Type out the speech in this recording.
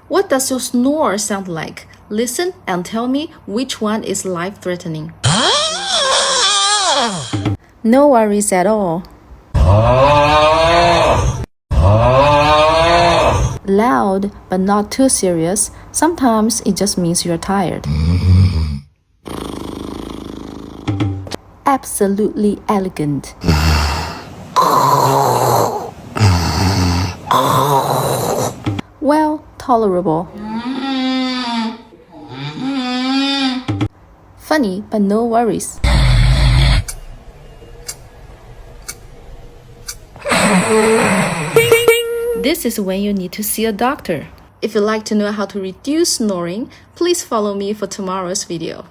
What does your snore sound like? Listen and tell me which one is life-threatening. No worries at all. Loud, but not too serious. Sometimes it just means you're tired. Absolutely elegant. Well, tolerable. Funny, but no worries. This is when you need to see a doctor. If you'd like to know how to reduce snoring, please follow me for tomorrow's video.